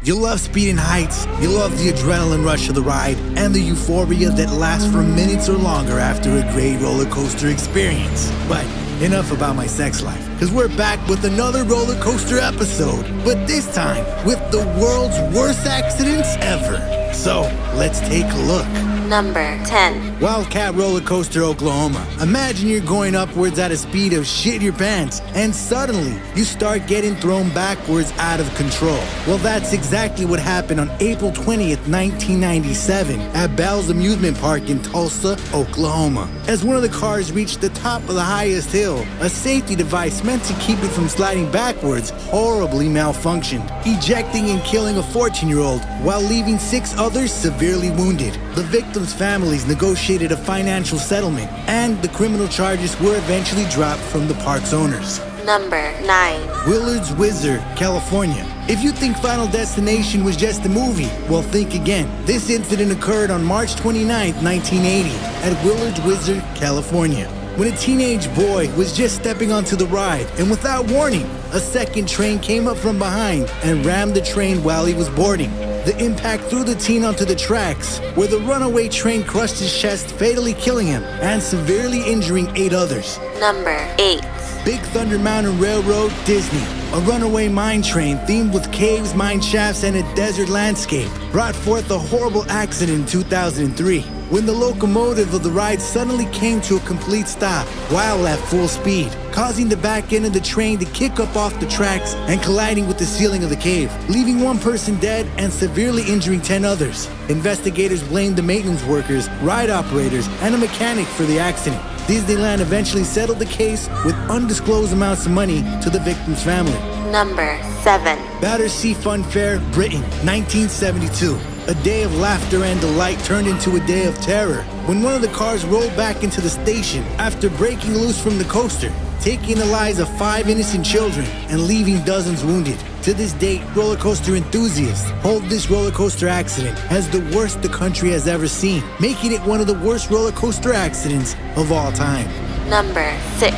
You love speed and heights, you love the adrenaline rush of the ride, and the euphoria that lasts for minutes or longer after a great roller coaster experience. But enough about my sex life, because we're back with another roller coaster episode, but this time with the world's worst accidents ever. So, let's take a look. Number 10. Wildcat Roller Coaster, Oklahoma. Imagine you're going upwards at a speed of shit your pants, and suddenly you start getting thrown backwards out of control. Well, that's exactly what happened on April 20th, 1997 at Bell's Amusement Park in Tulsa, Oklahoma. As one of the cars reached the top of the highest hill, a safety device meant to keep it from sliding backwards horribly malfunctioned, ejecting and killing a 14-year-old while leaving 6 others severely wounded. The victims' families negotiated a financial settlement, and the criminal charges were eventually dropped from the park's owners. Number 9. Willard's Whizzer, California. If you think Final Destination was just a movie, well, think again. This incident occurred on March 29, 1980, at Willard's Whizzer, California, when a teenage boy was just stepping onto the ride, and without warning, a second train came up from behind and rammed the train while he was boarding. The impact threw the teen onto the tracks, where the runaway train crushed his chest, fatally killing him and severely injuring 8 others. Number 8. Big Thunder Mountain Railroad, Disney. A runaway mine train themed with caves, mine shafts, and a desert landscape brought forth a horrible accident in 2003 when the locomotive of the ride suddenly came to a complete stop while at full speed, causing the back end of the train to kick up off the tracks and colliding with the ceiling of the cave, leaving 1 person dead and severely injuring 10 others. Investigators blamed the maintenance workers, ride operators, and a mechanic for the accident. Disneyland eventually settled the case with undisclosed amounts of money to the victim's family. Number 7. Battersea Fun Fair, Britain, 1972. A day of laughter and delight turned into a day of terror when one of the cars rolled back into the station after breaking loose from the coaster, taking the lives of 5 innocent children and leaving dozens wounded. To this date, roller coaster enthusiasts hold this roller coaster accident as the worst the country has ever seen, making it one of the worst roller coaster accidents of all time. Number 6.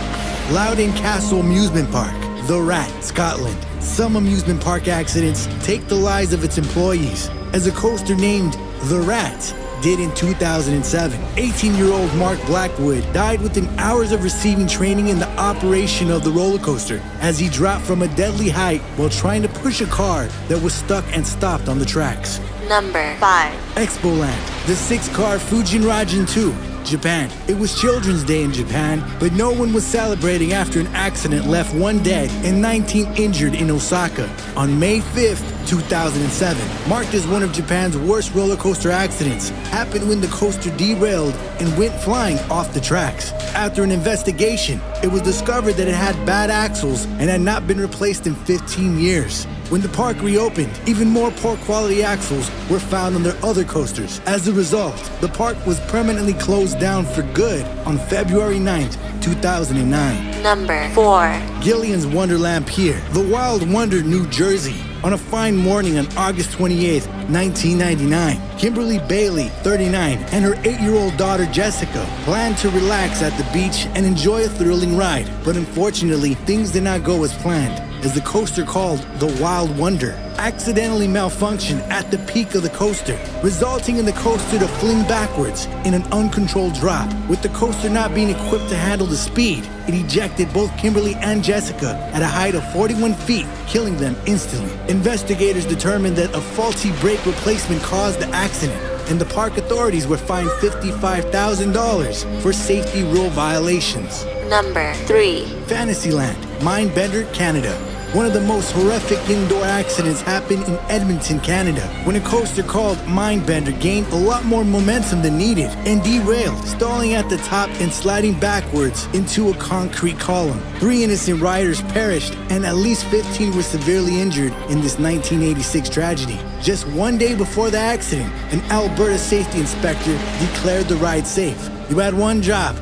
Loudon Castle Amusement Park, The Rat, Scotland. Some amusement park accidents take the lives of its employees, as a coaster named The Rat did in 2007. 18-year-old Mark Blackwood died within hours of receiving training in the operation of the roller coaster as he dropped from a deadly height while trying to push a car that was stuck and stopped on the tracks. Number 5. Expoland, the 6-car Fujin-Rajan 2, Japan. It was Children's Day in Japan, but no one was celebrating after an accident left 1 dead and 19 injured in Osaka on May 5th, 2007, marked as one of Japan's worst roller coaster accidents. Happened when the coaster derailed and went flying off the tracks. After an investigation, it was discovered that it had bad axles and had not been replaced in 15 years. When the park reopened, even more poor quality axles were found on their other coasters. As a result, the park was permanently closed down for good on February 9th, 2009. Number 4. Gillian's Wonderland Pier, The Wild Wonder, New Jersey. On a fine morning on August 28, 1999, Kimberly Bailey, 39, and her 8-year-old daughter Jessica planned to relax at the beach and enjoy a thrilling ride. But unfortunately, things did not go as planned, as the coaster called the Wild Wonder accidentally malfunctioned at the peak of the coaster, resulting in the coaster to fling backwards in an uncontrolled drop. With the coaster not being equipped to handle the speed, it ejected both Kimberly and Jessica at a height of 41 feet, killing them instantly. Investigators determined that a faulty brake replacement caused the accident, and the park authorities were fined $55,000 for safety rule violations. Number 3. Fantasyland, Mindbender, Canada. One of the most horrific indoor accidents happened in Edmonton, Canada, when a coaster called Mindbender gained a lot more momentum than needed and derailed, stalling at the top and sliding backwards into a concrete column. 3 innocent riders perished and at least 15 were severely injured in this 1986 tragedy. Just 1 day before the accident, an Alberta safety inspector declared the ride safe. You had one job,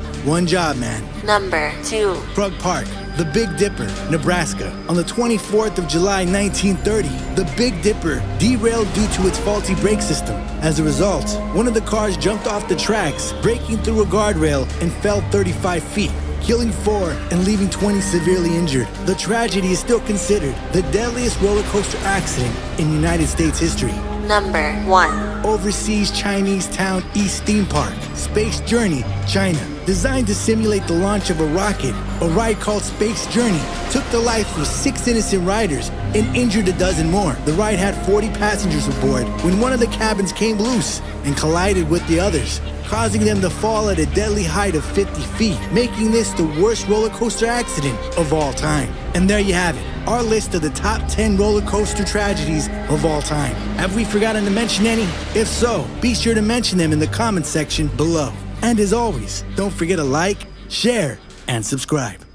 man. Number 2. Frog Park, the Big Dipper, Nebraska. On the 24th of July, 1930, the Big Dipper derailed due to its faulty brake system. As a result, one of the cars jumped off the tracks, breaking through a guardrail and fell 35 feet, killing 4 and leaving 20 severely injured. The tragedy is still considered the deadliest roller coaster accident in United States history. Number 1. Overseas Chinese town East Theme Park, Space Journey, China. Designed to simulate the launch of a rocket, a ride called Space Journey took the life of 6 innocent riders and injured a dozen more. The ride had 40 passengers aboard when one of the cabins came loose and collided with the others, causing them to fall at a deadly height of 50 feet, making this the worst roller coaster accident of all time. And there you have it, our list of the top 10 roller coaster tragedies of all time. Have we forgotten to mention any? If so, be sure to mention them in the comments section below. And as always, don't forget to like, share, and subscribe.